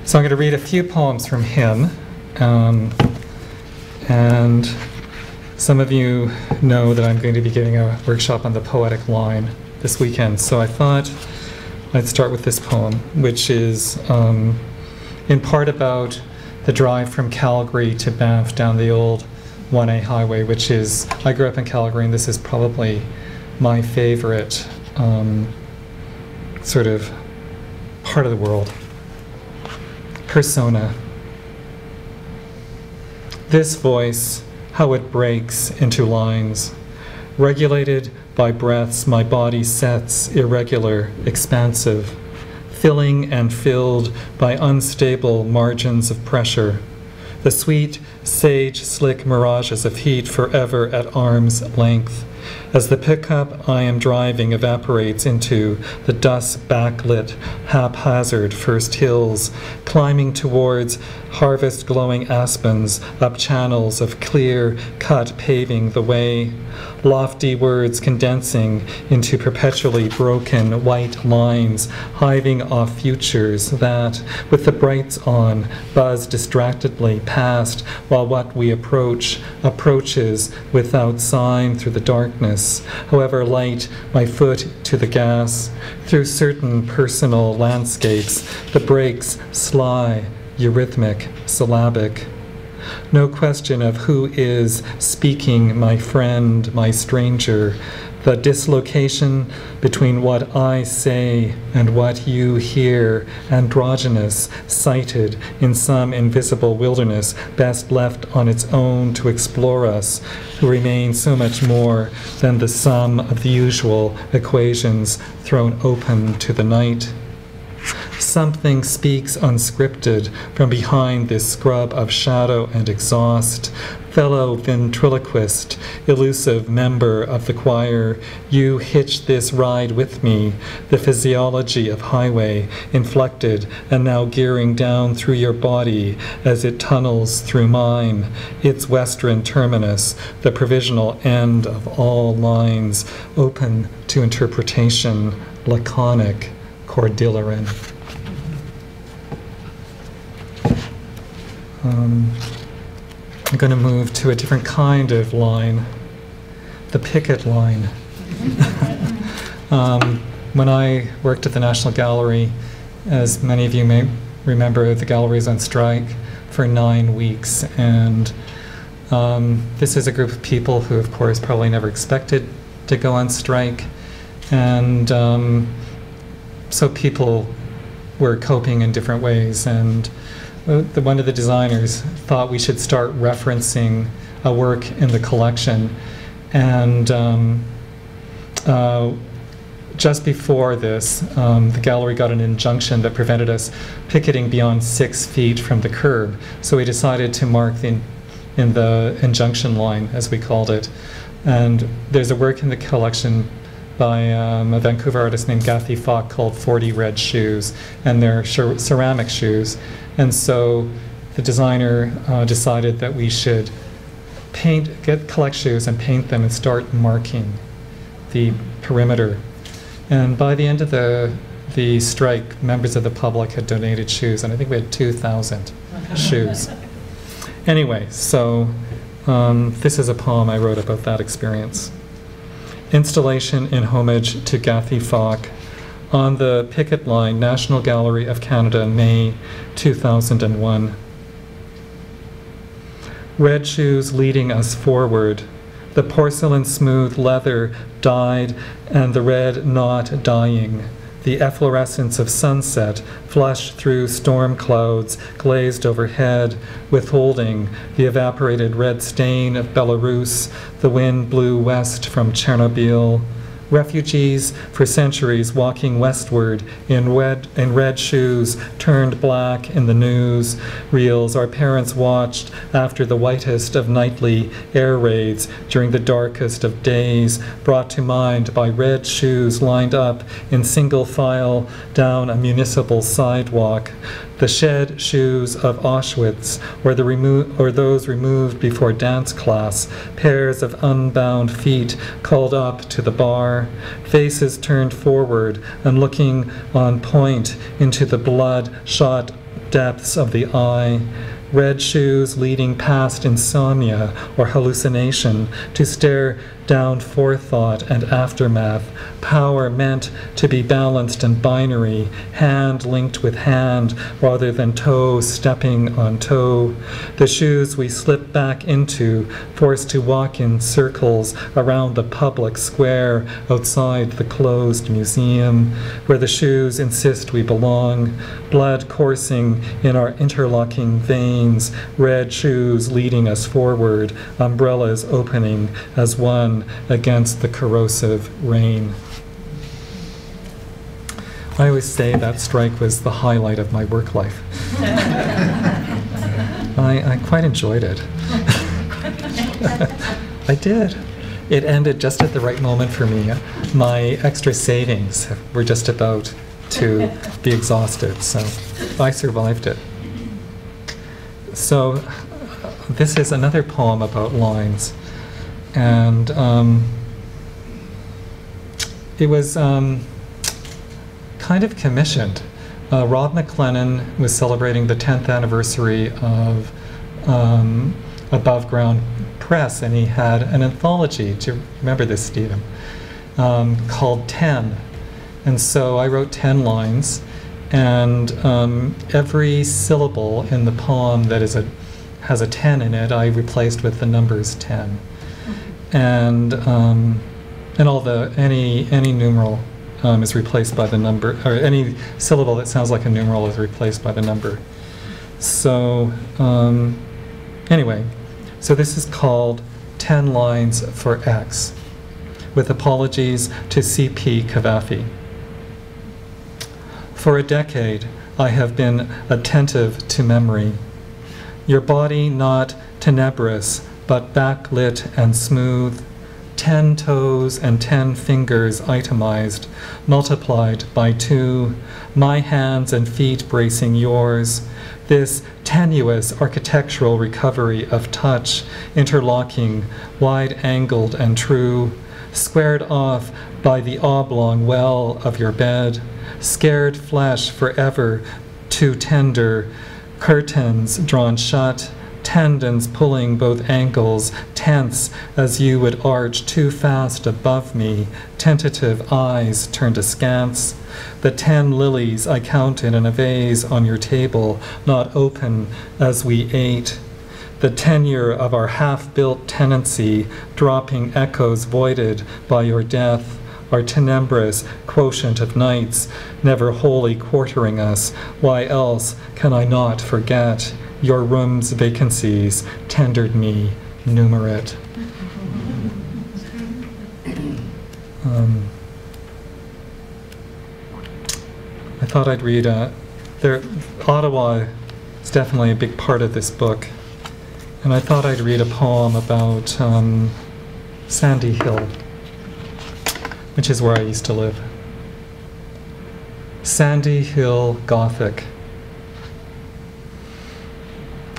So I'm going to read a few poems from him, and some of you know that I'm going to be giving a workshop on the poetic line this weekend, so I thought I'd start with this poem, which is in part about the drive from Calgary to Banff down the old 1A highway, which is, I grew up in Calgary, and this is probably my favorite sort of part of the world. Persona. This voice, how it breaks into lines. Regulated by breaths, my body sets irregular, expansive, filling and filled by unstable margins of pressure. The sweet, sage, slick mirages of heat forever at arm's length. As the pickup I am driving evaporates into the dusk backlit, haphazard first hills, climbing towards harvest glowing aspens up channels of clear cut paving the way, lofty words condensing into perpetually broken white lines, hiving off futures that, with the brights on, buzz distractedly past, while what we approaches without sign through the darkness, however light my foot to the gas, through certain personal landscapes, the brakes sly, eurythmic, syllabic. No question of who is speaking, my friend, my stranger, the dislocation between what I say and what you hear, androgynous, sighted in some invisible wilderness, best left on its own to explore us, who remain so much more than the sum of the usual equations thrown open to the night. Something speaks unscripted from behind this scrub of shadow and exhaust. Fellow ventriloquist, elusive member of the choir, you hitch this ride with me, the physiology of highway, inflected and now gearing down through your body as it tunnels through mine, its western terminus, the provisional end of all lines, open to interpretation, laconic, Cordilleran. I'm going to move to a different kind of line, the picket line. When I worked at the National Gallery, as many of you may remember, the gallery is on strike for 9 weeks, and this is a group of people who, of course, probably never expected to go on strike, and so people were coping in different ways, and one of the designers thought we should start referencing a work in the collection, and just before this, the gallery got an injunction that prevented us picketing beyond 6 feet from the curb, so we decided to mark in the injunction line, as we called it. And there's a work in the collection by a Vancouver artist named Gathy Falk called 40 Red Shoes, and they're ceramic shoes. And so the designer decided that we should collect shoes and paint them and start marking the perimeter. And by the end of the strike, members of the public had donated shoes, and I think we had 2,000 shoes. Anyway, so this is a poem I wrote about that experience. Installation in homage to Gathy Falk on the picket line, National Gallery of Canada, May 2001. Red shoes leading us forward, the porcelain smooth leather dyed and the red knot dying, the efflorescence of sunset flushed through storm clouds glazed overhead, withholding the evaporated red stain of Belarus, the wind blew west from Chernobyl. Refugees for centuries walking westward in red shoes turned black in the news reels our parents watched after the whitest of nightly air raids during the darkest of days, brought to mind by red shoes lined up in single file down a municipal sidewalk. The shed shoes of Auschwitz, or those removed before dance class, pairs of unbound feet called up to the bar, faces turned forward and looking on point into the blood-shot depths of the eye, red shoes leading past insomnia or hallucination to stare down forethought and aftermath, power meant to be balanced and binary, hand linked with hand rather than toe stepping on toe. The shoes we slip back into, forced to walk in circles around the public square outside the closed museum, where the shoes insist we belong, blood coursing in our interlocking veins, red shoes leading us forward, umbrellas opening as one against the corrosive rain. I always say that strike was the highlight of my work life. I quite enjoyed it. I did. It ended just at the right moment for me. My extra savings were just about to be exhausted, so I survived it. So this is another poem about lines. And it was kind of commissioned. Rob McLennan was celebrating the 10th anniversary of Above Ground Press, and he had an anthology, do you remember this, Stephen, called 10. And so I wrote 10 lines, and every syllable in the poem that has a 10 in it, I replaced with the numbers 10. And any numeral is replaced by the number, or any syllable that sounds like a numeral is replaced by the number. So anyway, so this is called 10 Lines for X, with apologies to C.P. Cavafy. For a decade, I have been attentive to memory. Your body not tenebrous, but backlit and smooth, 10 toes and 10 fingers itemized, multiplied by 2, my hands and feet bracing yours, this tenuous architectural recovery of touch, interlocking, wide-angled and true, squared off by the oblong well of your bed, scared flesh forever too tender, curtains drawn shut, tendons pulling both ankles, tense as you would arch too fast above me, tentative eyes turned askance. The 10 lilies I counted in a vase on your table, not open as we ate. The tenure of our half-built tenancy, dropping echoes voided by your death, our tenebrous quotient of nights, never wholly quartering us. Why else can I not forget? Your room's vacancies tendered me numerate. I thought I'd read, Ottawa is definitely a big part of this book, and I thought I'd read a poem about Sandy Hill, which is where I used to live. Sandy Hill Gothic.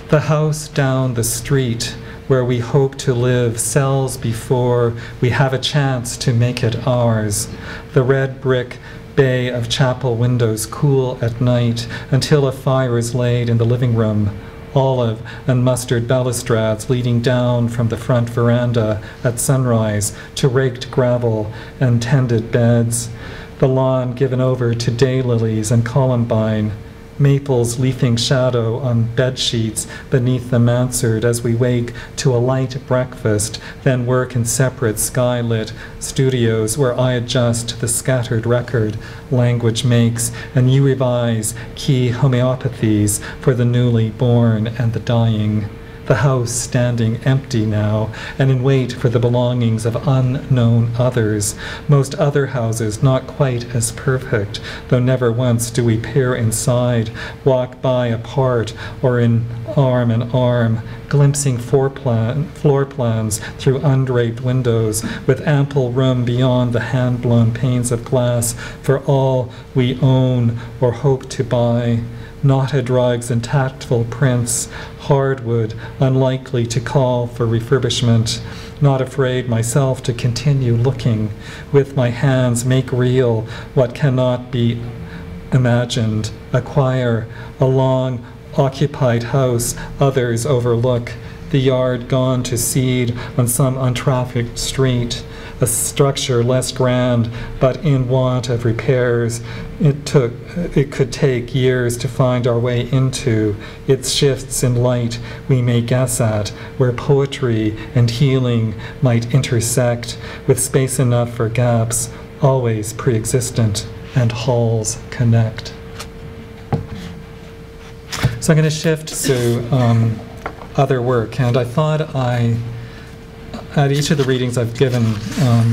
The house down the street where we hope to live sells before we have a chance to make it ours. The red brick bay of chapel windows cool at night until a fire is laid in the living room. Olive and mustard balustrades leading down from the front veranda at sunrise to raked gravel and tended beds. The lawn given over to daylilies and columbine. Maples leafing shadow on bed sheets beneath the mansard as we wake to a light breakfast, then work in separate sky-lit studios where I adjust the scattered record language makes and you revise key homeopathies for the newly born and the dying. The house standing empty now and in wait for the belongings of unknown others. Most other houses not quite as perfect, though never once do we peer inside, walk by apart or in arm in arm, glimpsing floor plans through undraped windows with ample room beyond the hand-blown panes of glass for all we own or hope to buy. Knotted rugs and tactful prints, hardwood, unlikely to call for refurbishment, not afraid myself to continue looking, with my hands make real what cannot be imagined, acquire a long occupied house others overlook, the yard gone to seed on some untrafficked street, a structure less grand but in want of repairs. It could take years to find our way into its shifts in light we may guess at, where poetry and healing might intersect, with space enough for gaps always pre-existent and halls connect. So I'm going to shift to other work, and I thought at each of the readings I've given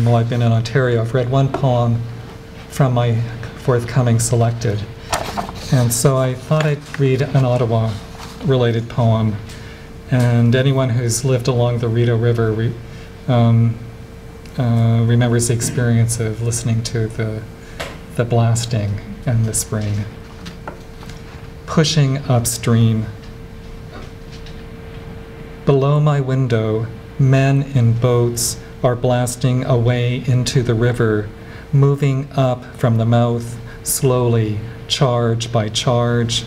while I've been in Ontario, I've read one poem from my forthcoming selected. And so I thought I'd read an Ottawa-related poem. And anyone who's lived along the Rideau River remembers the experience of listening to the blasting in the spring. Pushing upstream. Below my window, men in boats are blasting away into the river, moving up from the mouth, slowly, charge by charge.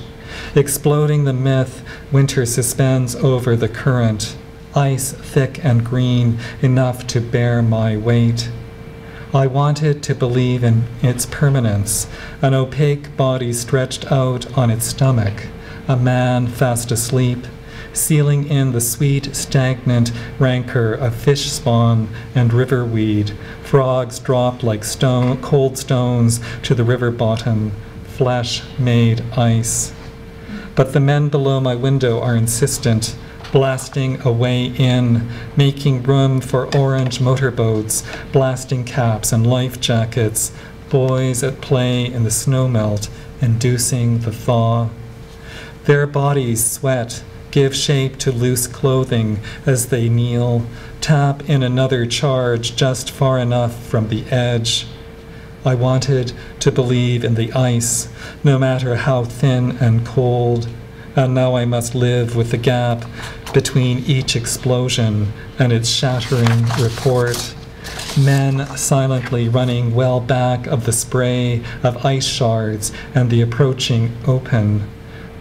Exploding the myth winter suspends over the current, ice thick and green, enough to bear my weight. I wanted to believe in its permanence, an opaque body stretched out on its stomach, a man fast asleep, sealing in the sweet, stagnant rancor of fish spawn and river weed, frogs dropped like cold stones to the river bottom, flesh made ice. But the men below my window are insistent, blasting a way in, making room for orange motorboats, blasting caps and life jackets, boys at play in the snowmelt, inducing the thaw. Their bodies sweat, give shape to loose clothing as they kneel, tap in another charge just far enough from the edge. I wanted to believe in the ice, no matter how thin and cold, and now I must live with the gap between each explosion and its shattering report. Men silently running well back of the spray of ice shards and the approaching open.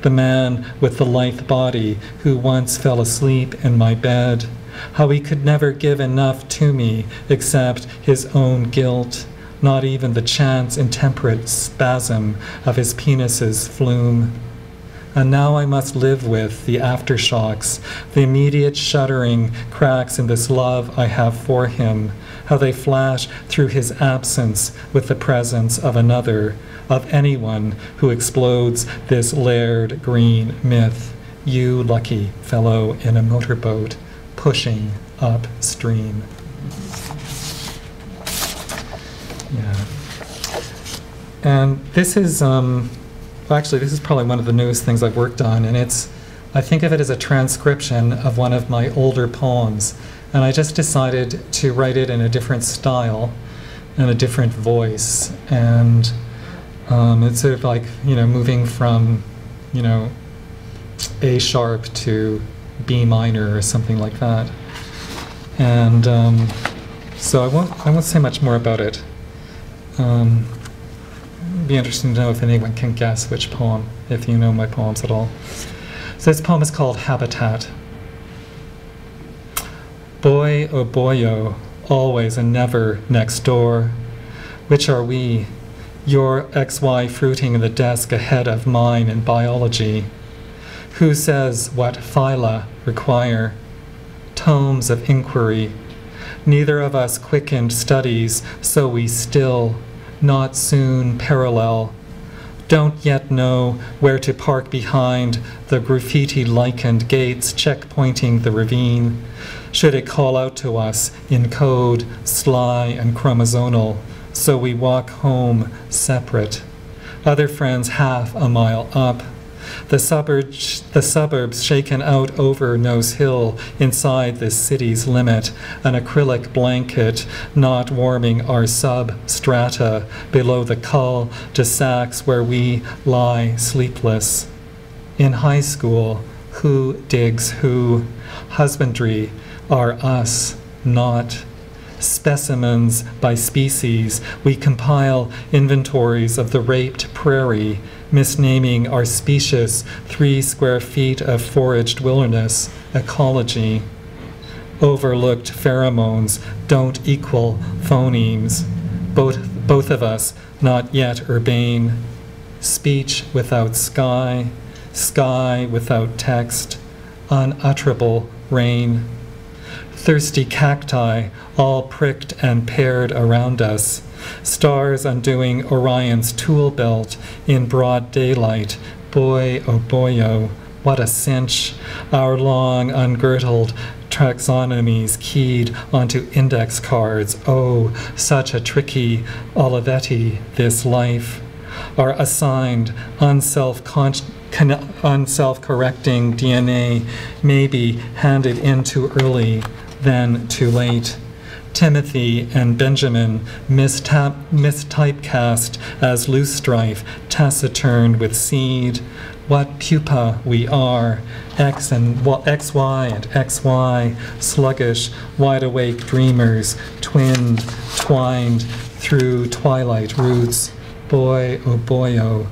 The man with the lithe body who once fell asleep in my bed, how he could never give enough to me except his own guilt, not even the chance intemperate spasm of his penis's flume. And now I must live with the aftershocks, the immediate shuddering cracks in this love I have for him, how they flash through his absence with the presence of another, of anyone who explodes this layered green myth, you lucky fellow in a motorboat pushing upstream. Yeah. And this is, actually, this is probably one of the newest things I've worked on, and I think of it as a transcription of one of my older poems, and I just decided to write it in a different style and a different voice, and it's sort of like, moving from, A sharp to B minor or something like that. And so I won't say much more about it. It'd be interesting to know if anyone can guess which poem, if you know my poems at all. So this poem is called Habitat. Boy, oh boyo, always and never next door. Which are we? Your XY fruiting in the desk ahead of mine in biology. Who says what phyla require? Tomes of inquiry. Neither of us quickened studies, so we still, not soon parallel. Don't yet know where to park behind the graffiti-lichened gates checkpointing the ravine. Should it call out to us in code, sly and chromosomal, so we walk home separate. Other friends half a mile up. The suburbs shaken out over Nose Hill inside this city's limit, an acrylic blanket not warming our substrata below the cul-de-sacs where we lie sleepless. In high school, who digs who? Husbandry are us, not. specimens by species, we compile inventories of the raped prairie, misnaming our specious 3 square feet of foraged wilderness ecology. Overlooked pheromones don't equal phonemes. Both of us not yet urbane. Speech without sky, sky without text, unutterable rain. Thirsty cacti all pricked and paired around us, stars undoing Orion's tool belt in broad daylight. Boy, oh boyo, what a cinch. Our long, ungirdled taxonomies keyed onto index cards. Oh, such a tricky Olivetti, this life. Our assigned, unself-correcting DNA may be handed in too early, then too late. Timothy and Benjamin mistypecast as loose strife, taciturn with seed. What pupa we are, X and XY and XY, sluggish, wide-awake dreamers, twined, twined through twilight roots. Boy, oh boyo,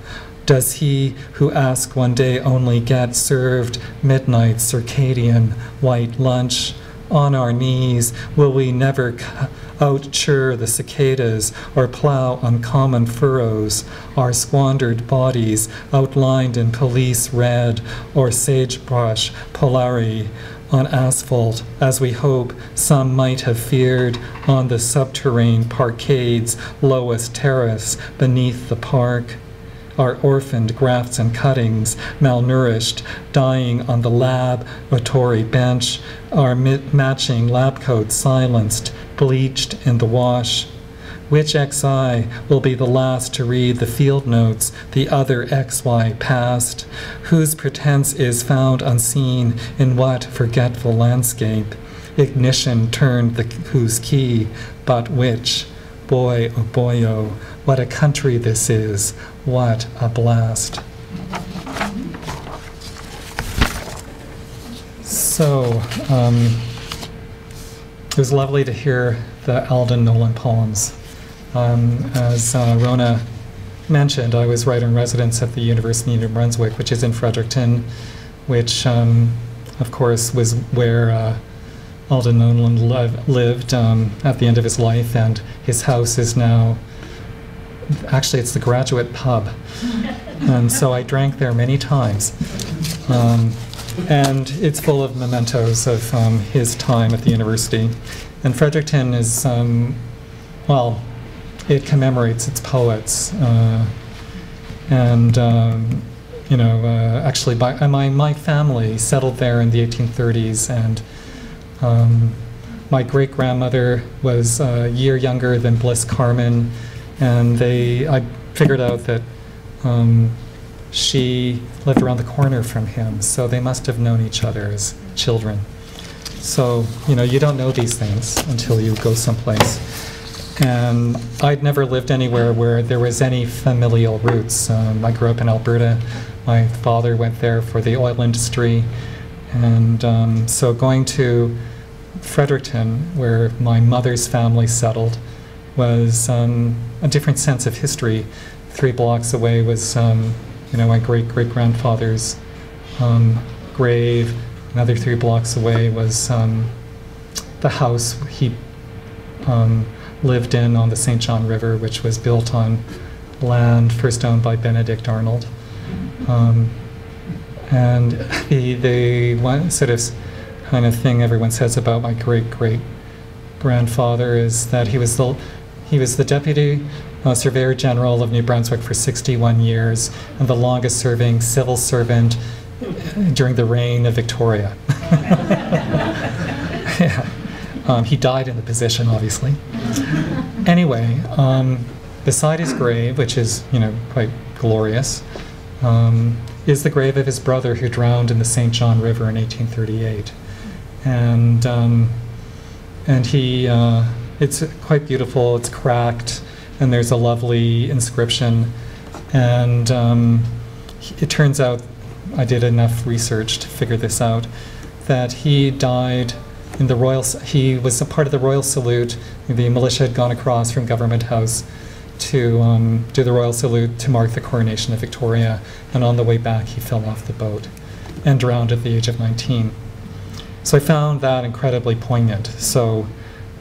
does he who asks one day only get served midnight circadian white lunch? On our knees, will we never outchur the cicadas or plow uncommon furrows, our squandered bodies outlined in police red or sagebrush polari on asphalt, as we hope some might have feared on the subterranean parkade's lowest terrace beneath the park? Our orphaned grafts and cuttings, malnourished, dying on the laboratory bench, our matching lab coats silenced, bleached in the wash. Which XI will be the last to read the field notes the other XY passed? Whose pretense is found unseen in what forgetful landscape? Ignition turned the whose key, but which? Boy, oh boyo, what a country this is. What a blast. So, it was lovely to hear the Alden Nolan poems. As Rona mentioned, I was writer-in-residence at the University of New Brunswick, which is in Fredericton, which, of course, was where Alden Nolan lived at the end of his life, and his house is now, actually it's the Graduate Pub, and so I drank there many times. And it's full of mementos of his time at the university. And Fredericton is, well, it commemorates its poets. Actually, my family settled there in the 1830s, and my great-grandmother was a year younger than Bliss Carman, and I figured out that she lived around the corner from him, so they must have known each other as children. So, you don't know these things until you go someplace. And I'd never lived anywhere where there was any familial roots. I grew up in Alberta. My father went there for the oil industry. And so going to Fredericton, where my mother's family settled, was a different sense of history. 3 blocks away was my great-great-grandfather's grave. Another 3 blocks away was the house he lived in on the St. John River, which was built on land first owned by Benedict Arnold. And the one sort of kind of thing everyone says about my great-great-grandfather is that he was the deputy Surveyor General of New Brunswick for 61 years and the longest serving civil servant during the reign of Victoria. Yeah. He died in the position, obviously. Anyway, beside his grave, which is, quite glorious, is the grave of his brother who drowned in the St. John River in 1838. And he, it's quite beautiful, it's cracked, and there's a lovely inscription. And it turns out, I did enough research to figure this out, that he died in the royal. He was a part of the royal salute. The militia had gone across from Government House to do the royal salute to mark the coronation of Victoria, and on the way back he fell off the boat and drowned at the age of 19. So I found that incredibly poignant. So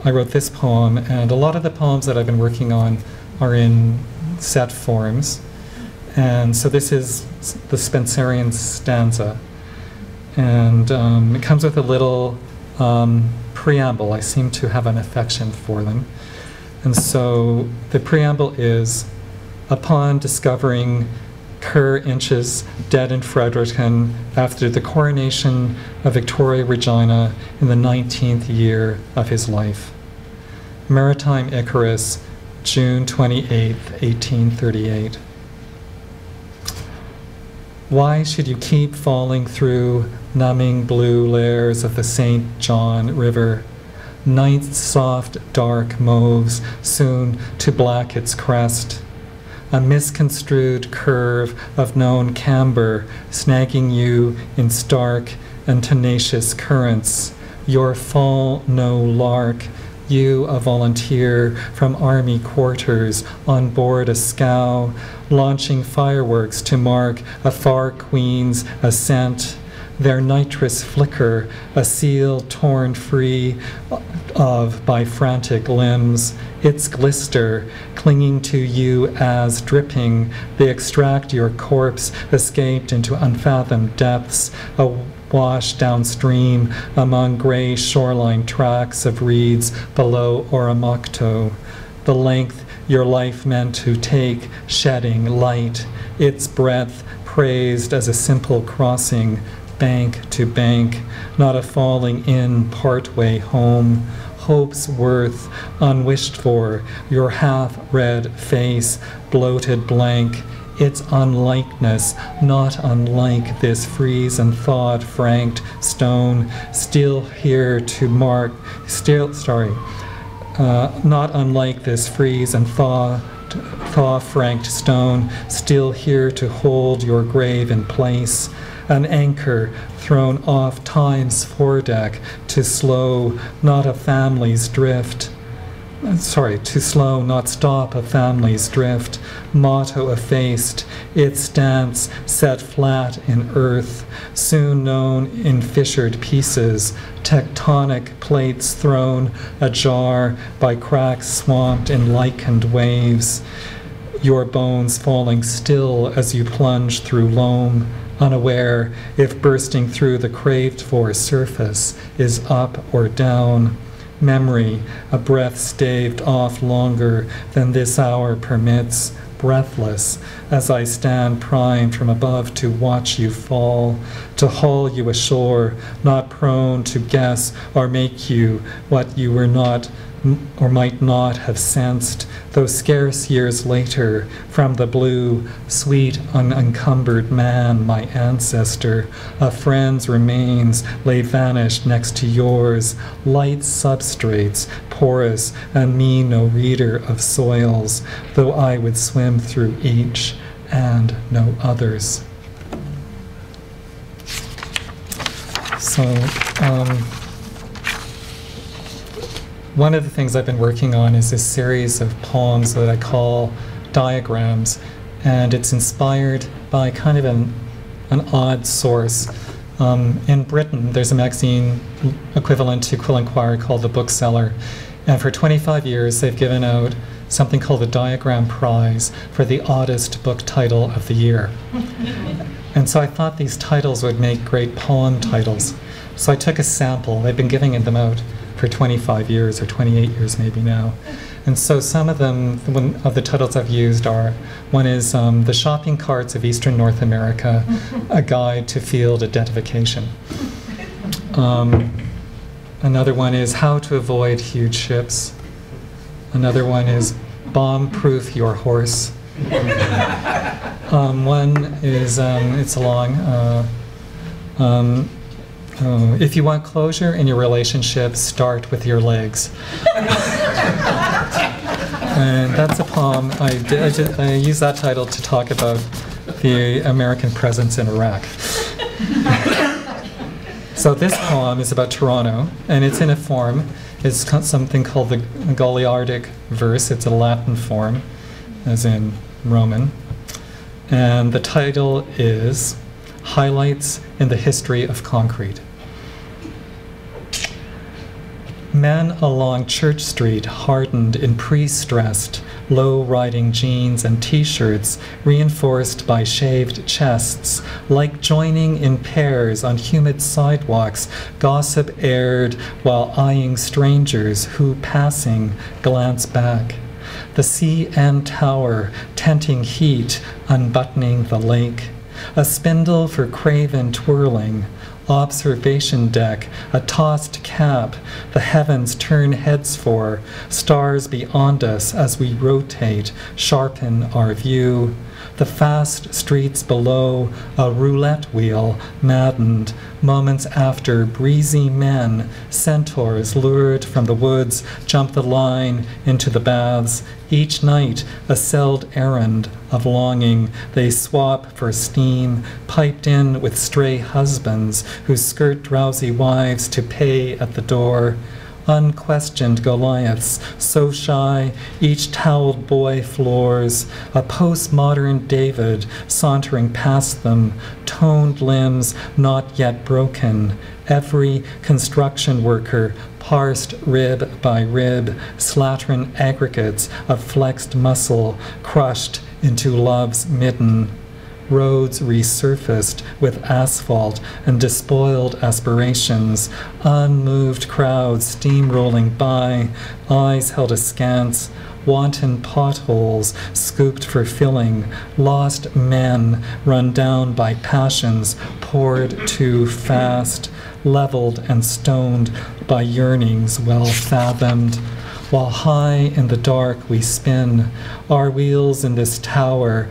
I wrote this poem, and a lot of the poems that I've been working on are in set forms. And so this is the Spenserian stanza. And it comes with a little preamble. I seem to have an affection for them. And so the preamble is, upon discovering Kerr Inch's dead in Fredericton after the coronation of Victoria Regina in the 19th year of his life. Maritime Icarus, June 28, 1838. Why should you keep falling through numbing blue layers of the St. John River? Night's soft, dark mauves, soon to black its crest. A misconstrued curve of known camber, snagging you in stark and tenacious currents. Your fall no lark, you a volunteer from army quarters on board a scow, launching fireworks to mark a far queen's ascent. Their nitrous flicker, a seal torn free of by frantic limbs, its glister clinging to you as dripping, they extract your corpse escaped into unfathomed depths, awash downstream among gray shoreline tracks of reeds below Oromocto. The length your life meant to take, shedding light, its breadth praised as a simple crossing, bank to bank, not a falling in partway home. Hope's worth, unwished for, your half-red face, bloated blank, its unlikeness, not unlike this freeze and thawed franked stone, still here to mark, not unlike this freeze and thaw-franked stone, still here to hold your grave in place. An anchor thrown off time's foredeck to slow not a family's drift. To slow, not stop a family's drift. Motto effaced, its stance set flat in earth, soon known in fissured pieces, tectonic plates thrown ajar by cracks swamped in lichened waves. Your bones falling still as you plunge through loam, unaware if bursting through the craved-for surface is up or down. Memory, a breath staved off longer than this hour permits, breathless, as I stand primed from above to watch you fall, to haul you ashore, not prone to guess or make you what you were not or might not have sensed, though scarce years later, from the blue, sweet, unencumbered man, my ancestor, a friend's remains lay vanished next to yours, light substrates, porous, and me no reader of soils, though I would swim through each and no others. So, one of the things I've been working on is this series of poems that I call diagrams, and it's inspired by kind of an odd source. In Britain, there's a magazine equivalent to Quill and Choir called The Bookseller, and for 25 years they've given out something called the Diagram Prize for the oddest book title of the year. And so I thought these titles would make great poem titles. So I took a sample. They've been giving them out for 25 years or 28 years maybe now. And so some of them, one of the titles I've used are, one is The Shopping Carts of Eastern North America, A Guide to Field Identification. Another one is How to Avoid Huge Ships. Another one is Bomb-Proof Your Horse. One is, it's long, if you want closure in your relationship, start with your legs. And that's a poem. I use that title to talk about the American presence in Iraq. So this poem is about Toronto, and it's in a form. It's something called the Goliardic verse. It's a Latin form, as in Roman. And the title is Highlights in the History of Concrete. Men along Church Street hardened in pre-stressed, low-riding jeans and t-shirts reinforced by shaved chests, like joining in pairs on humid sidewalks, gossip aired while eyeing strangers who, passing, glance back. The CN Tower, tenting heat, unbuttoning the lake. A spindle for craven twirling. Observation deck, a tossed cap, the heavens turn heads for, stars beyond us as we rotate, sharpen our view. The fast streets below, a roulette wheel, maddened, moments after breezy men, centaurs lured from the woods, jump the line into the baths. Each night, a celled errand of longing, they swap for steam, piped in with stray husbands who skirt drowsy wives to pay at the door. Unquestioned Goliaths, so shy, each toweled boy floors, a postmodern David sauntering past them, toned limbs not yet broken, every construction worker parsed rib by rib, slattern aggregates of flexed muscle crushed into love's midden. Roads resurfaced with asphalt and despoiled aspirations, unmoved crowds steamrolling by, eyes held askance, wanton potholes scooped for filling, lost men run down by passions poured too fast, leveled and stoned by yearnings well fathomed. While high in the dark we spin, our wheels in this tower,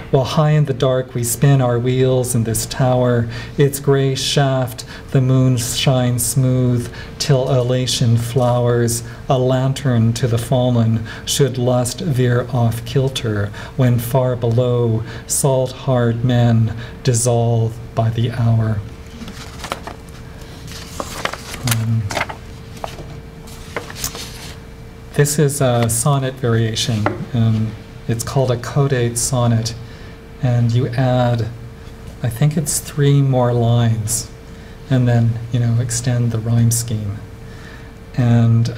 While high in the dark we spin our wheels in this tower, its gray shaft the moon shines smooth, till elation flowers, a lantern to the fallen, should lust veer off kilter, when far below salt-hard men dissolve by the hour. This is a sonnet variation, and it's called a caudate sonnet. And you add, I think it's 3 more lines, and then, extend the rhyme scheme. And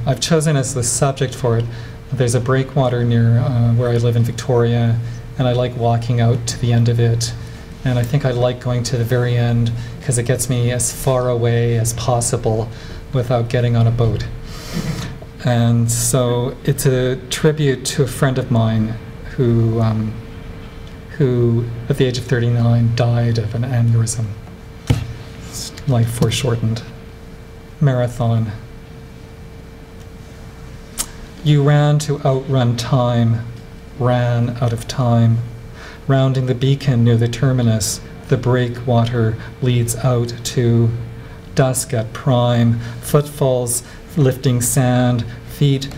I've chosen as the subject for it, there's a breakwater near where I live in Victoria, and I like walking out to the end of it. And I think I like going to the very end because it gets me as far away as possible without getting on a boat. And so it's a tribute to a friend of mine who at the age of 39 died of an aneurysm. Life foreshortened. Marathon. You ran to outrun time, ran out of time. Rounding the beacon near the terminus, the breakwater leads out to dusk at prime, footfalls lifting sand, fleet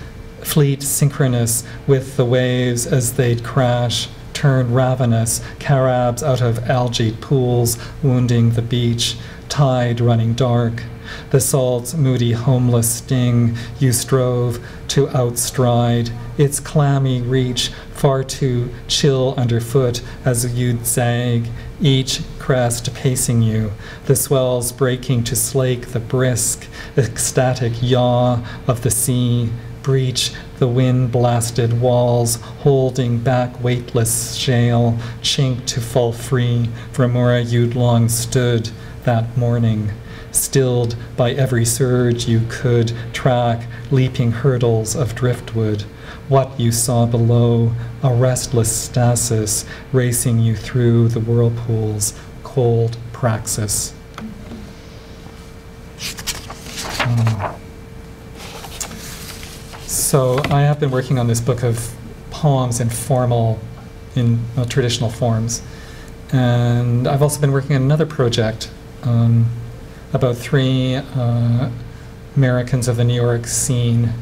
synchronous with the waves as they'd crash, turn ravenous, carabs out of algae pools, wounding the beach, tide running dark. The salt's moody homeless sting you strove to outstride, its clammy reach far too chill underfoot as you'd zag, each crest pacing you, the swells breaking to slake the brisk, ecstatic yaw of the sea, breach the wind-blasted walls, holding back weightless shale, chink to fall free from where you'd long stood that morning, stilled by every surge you could track, leaping hurdles of driftwood. What you saw below, a restless stasis racing you through the whirlpool's cold praxis. So I have been working on this book of poems in traditional forms. And I've also been working on another project about 3 Americans of the New York scene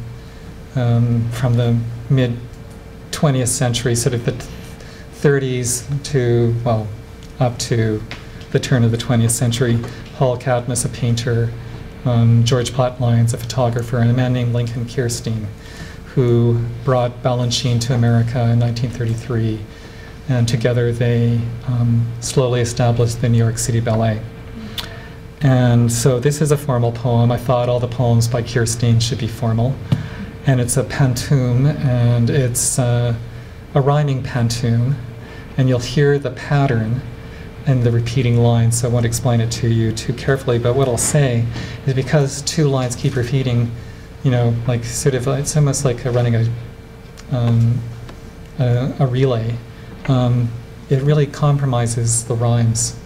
from the mid-20th century, sort of the 30s to, well, up to the turn of the 20th century. Paul Cadmus, a painter, George Potlyons, a photographer, and a man named Lincoln Kirstein, who brought Balanchine to America in 1933. And together they slowly established the New York City Ballet. And so this is a formal poem. I thought all the poems by Kirstein should be formal. And it's a pantoum, and it's a rhyming pantoum. And you'll hear the pattern and the repeating lines, so I won't explain it to you too carefully, but what I'll say is because two lines keep repeating, you know, like sort of, it's almost like running a relay. It really compromises the rhymes.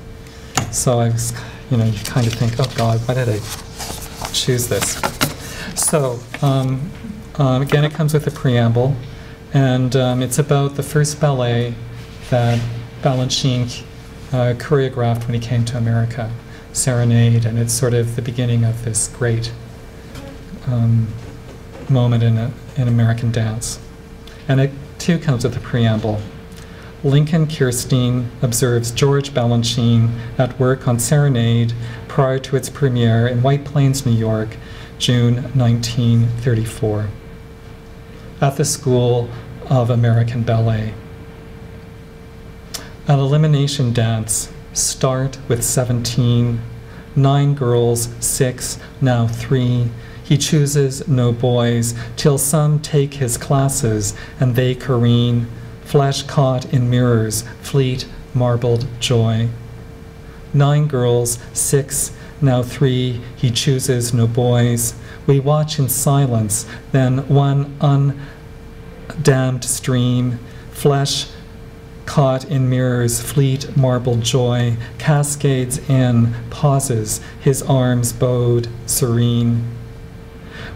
So I was, you know, you kind of think, oh God, why did I choose this? So again, it comes with a preamble, and it's about the first ballet that Balanchine choreographed when he came to America, Serenade, and it's sort of the beginning of this great moment in American dance. And it too comes with a preamble. Lincoln Kirstein observes George Balanchine at work on Serenade prior to its premiere in White Plains, New York, June 1934, at the School of American Ballet. An elimination dance, start with 17, 9 girls, 6, now 3. He chooses no boys, till some take his classes, and they careen, flesh caught in mirrors, fleet, marbled joy. 9 girls, 6, now 3, he chooses no boys. We watch in silence, then one undammed stream, flesh caught in mirrors, fleet, marbled joy, cascades in, pauses, his arms bowed, serene.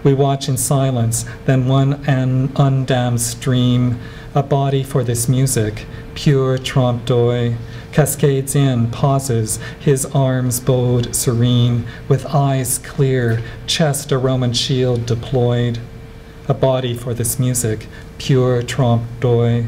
We watch in silence, then one undammed stream, a body for this music, pure trompe d'oeil, cascades in, pauses, his arms bowed, serene, with eyes clear, chest a Roman shield deployed, a body for this music, pure trompe d'oeil.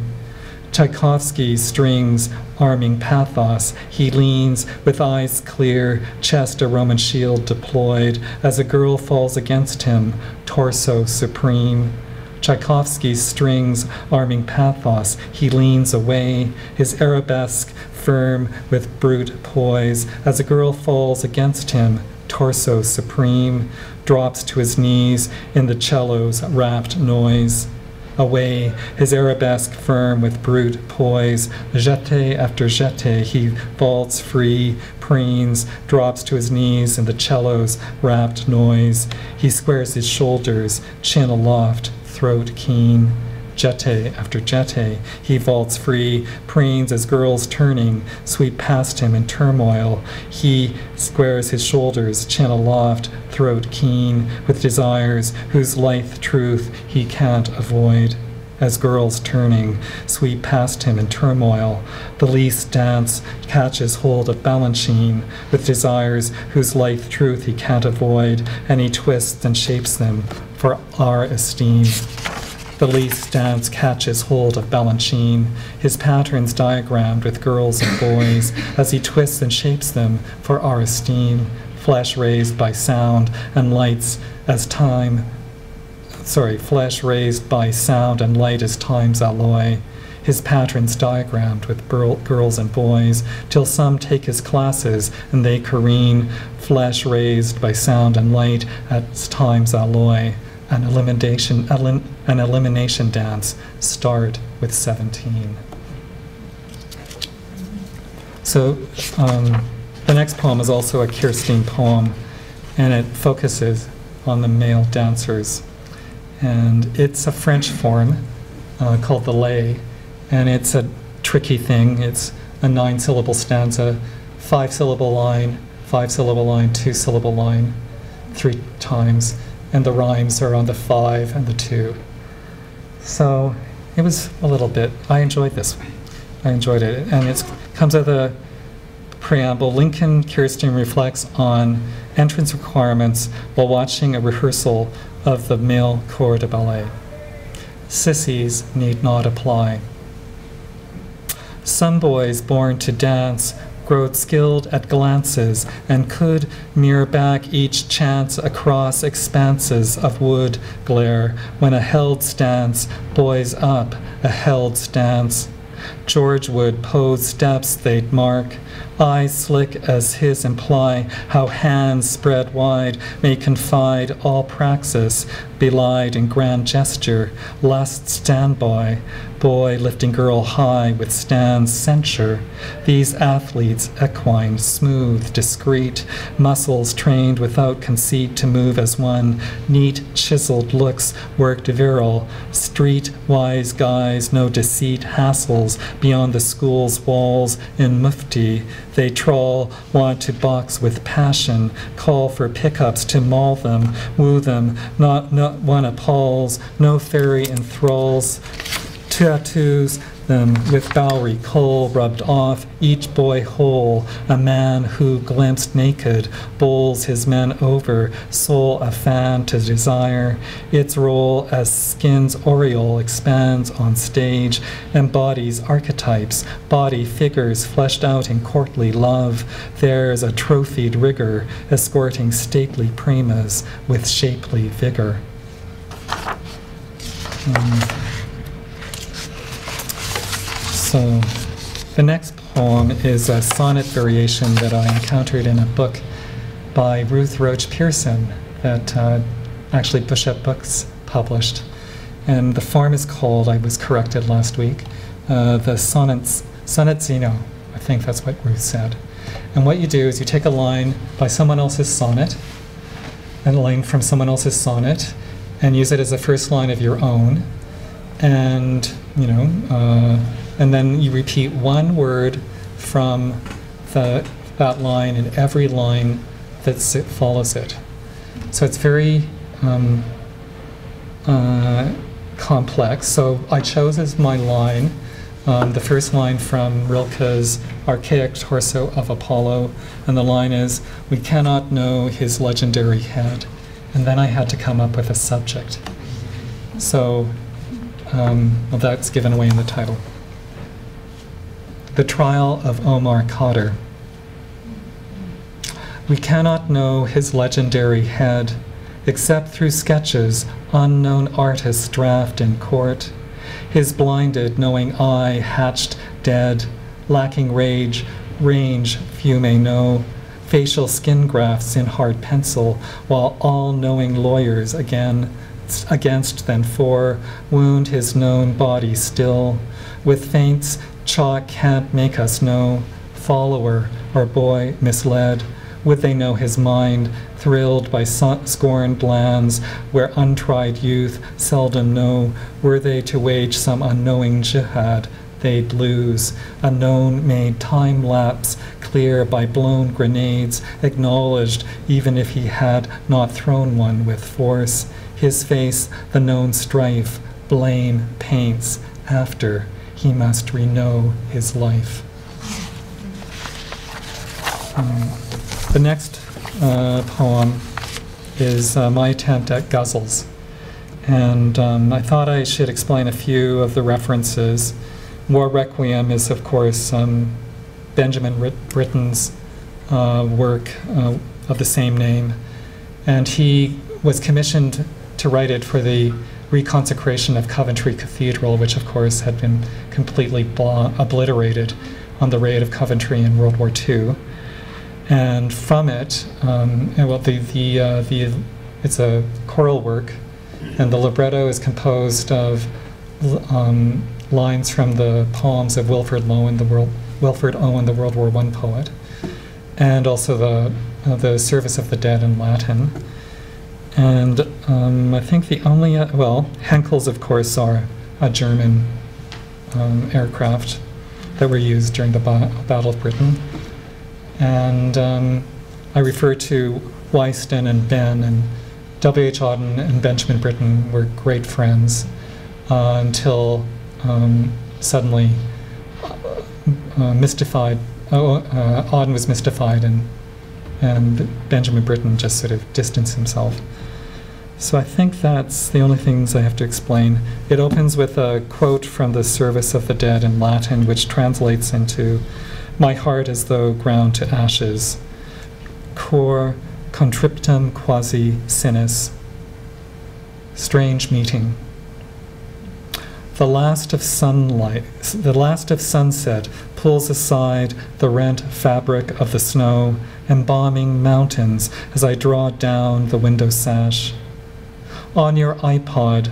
Tchaikovsky strings arming pathos. He leans with eyes clear, chest a Roman shield deployed, as a girl falls against him, torso supreme. Tchaikovsky's strings arming pathos. He leans away, his arabesque firm with brute poise, as a girl falls against him, torso supreme, drops to his knees in the cello's rapt noise. Away, his arabesque firm with brute poise, jeté after jeté, he vaults free, preens, drops to his knees in the cello's rapt noise. He squares his shoulders, chin aloft, throat keen. Jeté after jeté, he vaults free, preens as girls turning, sweep past him in turmoil. He squares his shoulders, chin aloft, throat keen, with desires whose lithe truth he can't avoid. As girls turning, sweep past him in turmoil, the least dance catches hold of Balanchine, with desires whose lithe truth he can't avoid, and he twists and shapes them for our esteem. The least dance catches hold of Balanchine, his patterns diagrammed with girls and boys, as he twists and shapes them for our esteem, flesh raised by sound and lights as time, flesh raised by sound and light as time's alloy, his patterns diagrammed with girls and boys, till some take his classes and they careen, flesh raised by sound and light as time's alloy. An elimination dance, start with 17. So the next poem is also a Kirstein poem, and it focuses on the male dancers. And it's a French form called the lay, and it's a tricky thing. It's a 9-syllable stanza, 5-syllable line, 5-syllable line, 2-syllable line, 3 times. And the rhymes are on the 5 and the 2. So it was a little bit, I enjoyed this. I enjoyed it. And it comes with a preamble. Lincoln Kirstein reflects on entrance requirements while watching a rehearsal of the male corps de ballet. Sissies need not apply. Some boys born to dance growed skilled at glances, and could mirror back each chance across expanses of wood glare when a held stance buoys up a held stance. George would pose steps they'd mark, eyes slick as his imply, how hands spread wide may confide all praxis, belied in grand gesture, last standby, boy lifting girl high withstands censure. These athletes equine, smooth, discreet, muscles trained without conceit to move as one, neat, chiseled looks worked virile, street-wise guys, no deceit, hassles beyond the school's walls in mufti. They trawl, want to box with passion, call for pickups to maul them, woo them, not one appalls, no fairy enthralls, tattoos them with Bowery coal rubbed off, each boy whole, a man who glimpsed naked, bowls his men over, soul a fan to desire, its role as skin's aureole expands on stage, embodies archetypes, body figures fleshed out in courtly love, there's a trophied rigor, escorting stately primas with shapely vigor. So the next poem is a sonnet variation that I encountered in a book by Ruth Roach Pearson that actually Bushett Books published. And the form is called, I was corrected last week, the Sonnetzino. I think that's what Ruth said. And what you do is you take a line by someone else's sonnet, and a line from someone else's sonnet, and use it as the first line of your own. And, and then you repeat one word from that line in every line that follows it. So it's very complex. So I chose as my line the first line from Rilke's Archaic Torso of Apollo, and the line is, "We cannot know his legendary head." And then I had to come up with a subject. So well, that's given away in the title. The Trial of Omar Khadr. We cannot know his legendary head, except through sketches unknown artists draft in court. His blinded, knowing eye hatched dead, lacking range few may know, facial skin grafts in hard pencil, while all-knowing lawyers against than for, wound his known body still. With feints, chalk can't make us know, follower or boy misled. Would they know his mind, thrilled by scorned lands where untried youth seldom know, were they to wage some unknowing jihad, they'd lose. A known made time lapse, clear by blown grenades, acknowledged even if he had not thrown one with force. His face, the known strife, blame paints, after he must reknow his life. The next poem is my attempt at guzzles. And I thought I should explain a few of the references. War Requiem is, of course, Benjamin Britten's work of the same name. And he was commissioned to write it for the reconsecration of Coventry Cathedral, which, of course, had been completely obliterated on the raid of Coventry in World War II. And from it, it's a choral work, and the libretto is composed of lines from the poems of Wilfred Owen, the World War I poet, and also the Service of the Dead in Latin. And I think the only, Henkels, of course, are a German aircraft that were used during the Battle of Britain. And I refer to Wyston and Ben, and W.H. Auden and Benjamin Britten were great friends until suddenly mystified. Auden was mystified, and Benjamin Britten just sort of distanced himself. So I think that's the only things I have to explain. It opens with a quote from the Service of the Dead in Latin, which translates into my heart as though ground to ashes. Cor contriptum quasi sinis. Strange meeting. The last of sunset pulls aside the rent fabric of the snow, embalming mountains as I draw down the window sash. On your iPod,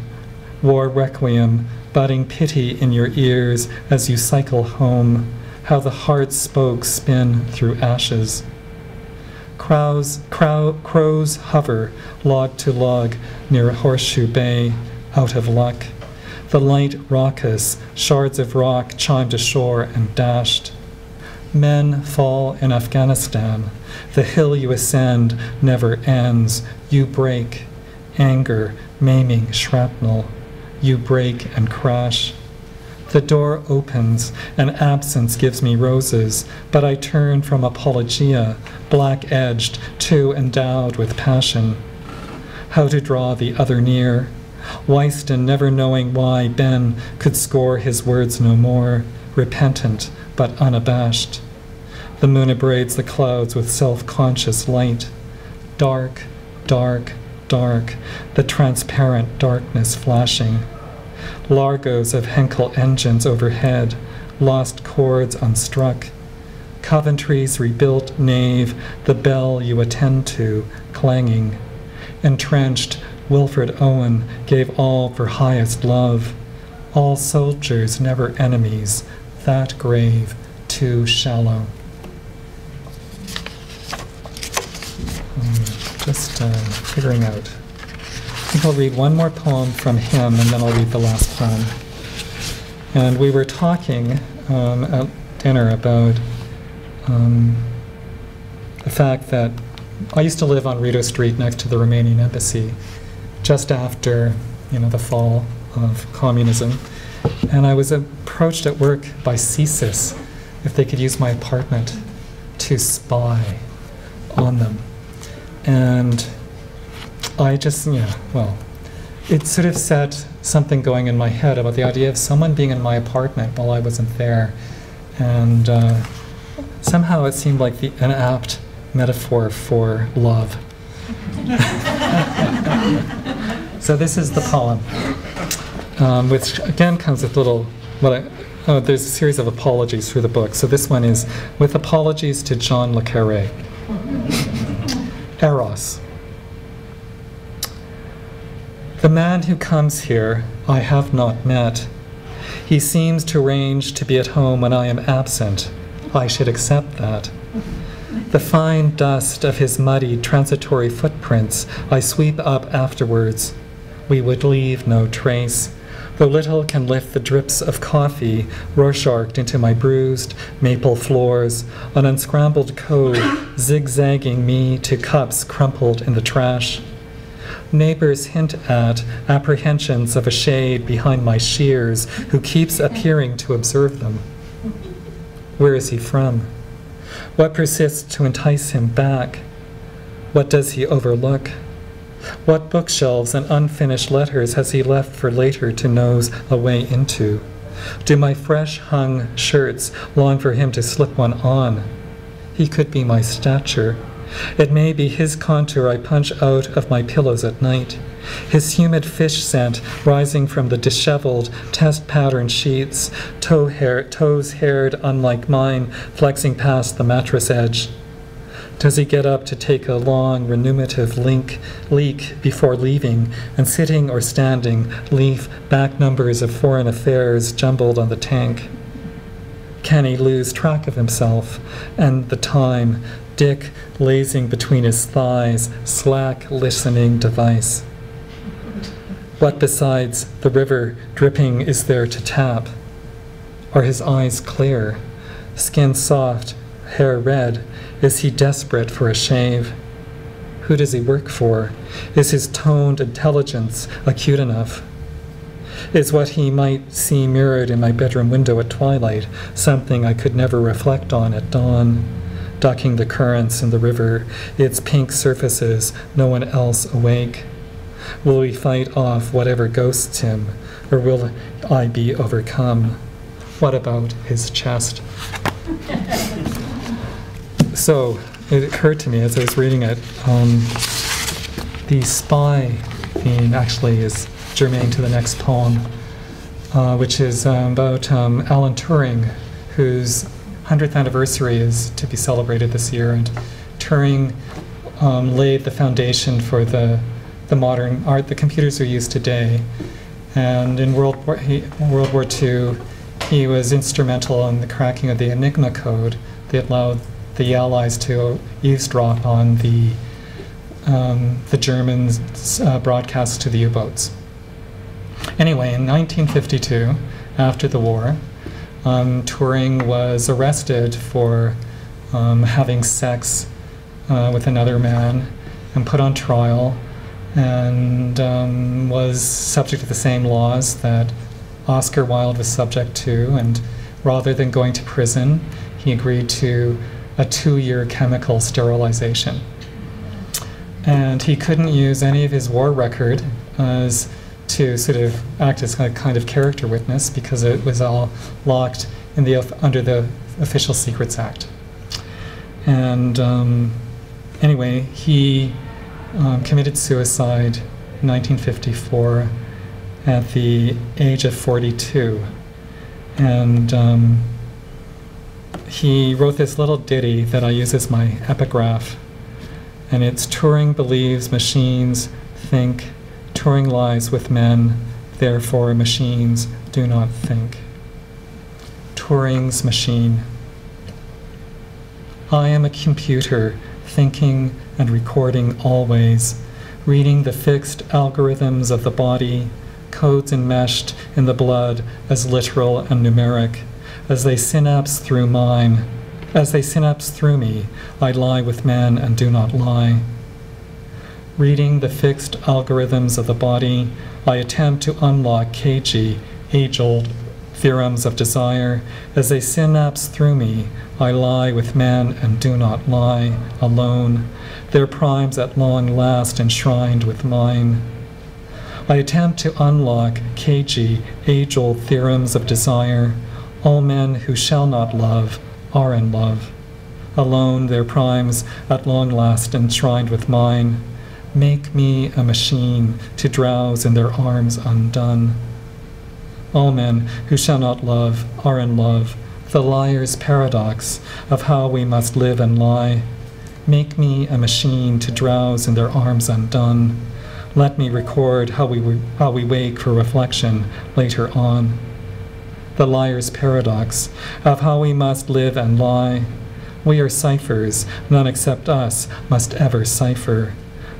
war requiem, budding pity in your ears as you cycle home, how the heart spokes spin through ashes. Crows hover log to log near Horseshoe Bay, out of luck. The light raucous shards of rock chimed ashore and dashed. Men fall in Afghanistan. The hill you ascend never ends. You break. Anger, maiming shrapnel. You break and crash. The door opens, and absence gives me roses, but I turn from apologia, black-edged, to endowed with passion. How to draw the other near. Wyston never knowing why Ben could score his words no more, repentant but unabashed. The moon abrades the clouds with self-conscious light. Dark, dark, dark, the transparent darkness flashing. Largos of Henkel engines overhead, lost chords unstruck. Coventry's rebuilt nave, the bell you attend to, clanging. Entrenched, Wilfred Owen gave all for highest love. All soldiers never enemies, that grave too shallow. Just figuring out. I think I'll read one more poem from him, and then I'll read the last poem. And we were talking at dinner about the fact that I used to live on Rideau Street next to the Romanian embassy, just after, the fall of communism. And I was approached at work by CSIS if they could use my apartment to spy on them. And I just, it sort of set something going in my head about the idea of someone being in my apartment while I wasn't there. And somehow it seemed like an apt metaphor for love. So this is the poem, which again comes with there's a series of apologies through the book. So this one is with apologies to John le Carré. Eros. The man who comes here I have not met. He seems to arrange to be at home when I am absent. I should accept that. The fine dust of his muddy transitory footprints I sweep up afterwards. We would leave no trace, though little can lift the drips of coffee Rorschached into my bruised maple floors, an unscrambled code zigzagging me to cups crumpled in the trash. Neighbors hint at apprehensions of a shade behind my shears who keeps appearing to observe them. Where is he from? What persists to entice him back? What does he overlook? What bookshelves and unfinished letters has he left for later to nose a way into? Do my fresh hung shirts long for him to slip one on? He could be my stature. It may be his contour I punch out of my pillows at night. His humid fish scent rising from the disheveled, test-pattern sheets, toes haired unlike mine, flexing past the mattress edge. Does he get up to take a long, remunerative leak before leaving, and sitting or standing, leave back numbers of foreign affairs jumbled on the tank? Can he lose track of himself and the time, dick lazing between his thighs, slack listening device? What besides the river dripping is there to tap? Are his eyes clear, skin soft, hair red? Is he desperate for a shave? Who does he work for? Is his toned intelligence acute enough? Is what he might see mirrored in my bedroom window at twilight something I could never reflect on at dawn, ducking the currents in the river, its pink surfaces, no one else awake? Will we fight off whatever ghosts him, or will I be overcome? What about his chest? So it occurred to me as I was reading it, the spy theme actually is germane to the next poem, which is about Alan Turing, whose 100th anniversary is to be celebrated this year. And Turing laid the foundation for the modern art, the computers we use today. And in World War II, he was instrumental in the cracking of the Enigma code that allowed the Allies to eavesdrop on the Germans' broadcasts to the U-boats. Anyway, in 1952, after the war, Turing was arrested for having sex with another man and put on trial, and was subject to the same laws that Oscar Wilde was subject to. And rather than going to prison, he agreed to a 2-year chemical sterilization. And he couldn't use any of his war record to sort of act as a kind of character witness, because it was all locked in under the Official Secrets Act. And anyway, he committed suicide in 1954 at the age of 42. And he wrote this little ditty that I use as my epigraph. And it's: Turing believes machines think, Turing lies with men, therefore machines do not think. Turing's machine. I am a computer, thinking and recording always, reading the fixed algorithms of the body, codes enmeshed in the blood as literal and numeric. As they synapse through me, I lie with men and do not lie. Reading the fixed algorithms of the body, I attempt to unlock cagey, age-old theorems of desire. As they synapse through me, I lie with men and do not lie, alone, their primes at long last enshrined with mine. I attempt to unlock cagey, age-old theorems of desire. All men who shall not love are in love. Alone, their primes at long last enshrined with mine. Make me a machine to drowse in their arms undone. All men who shall not love are in love, the liar's paradox of how we must live and lie. Make me a machine to drowse in their arms undone. Let me record how we wake for reflection later on. The liar's paradox of how we must live and lie. We are ciphers, none except us must ever cipher.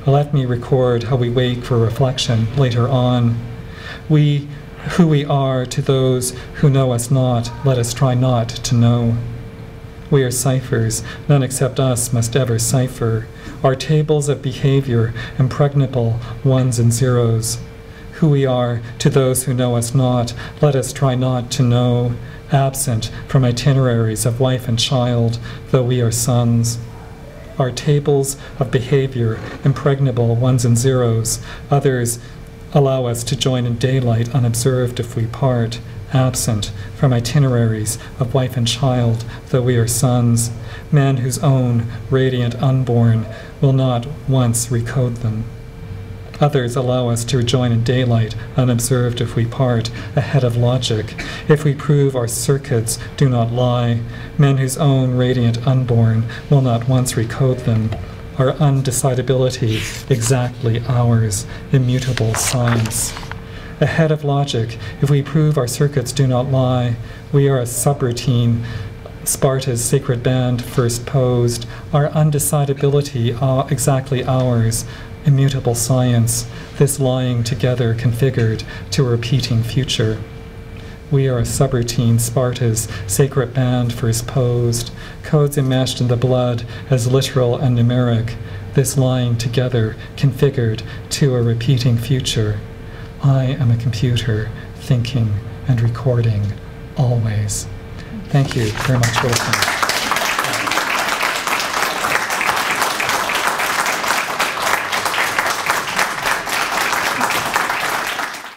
Let me record how we wake for reflection later on. Who we are to those who know us not, let us try not to know. We are ciphers, none except us must ever cipher. Our tables of behavior, impregnable ones and zeros. Who we are to those who know us not, let us try not to know. Absent from itineraries of wife and child, though we are sons. Our tables of behavior, impregnable ones and zeros. Others allow us to join in daylight unobserved if we part. Absent from itineraries of wife and child, though we are sons. Men whose own radiant unborn will not once recode them. Others allow us to rejoin in daylight, unobserved if we part, ahead of logic, if we prove our circuits do not lie. Men whose own radiant unborn will not once recode them. Our undecidability, exactly ours, immutable science. Ahead of logic, if we prove our circuits do not lie, we are a subroutine, Sparta's sacred band first posed. Our undecidability, exactly ours, immutable science, this lying together configured to a repeating future. We are a subroutine, Sparta's sacred band first posed, codes enmeshed in the blood as literal and numeric, this lying together configured to a repeating future. I am a computer, thinking and recording always. Thank you very much for listening.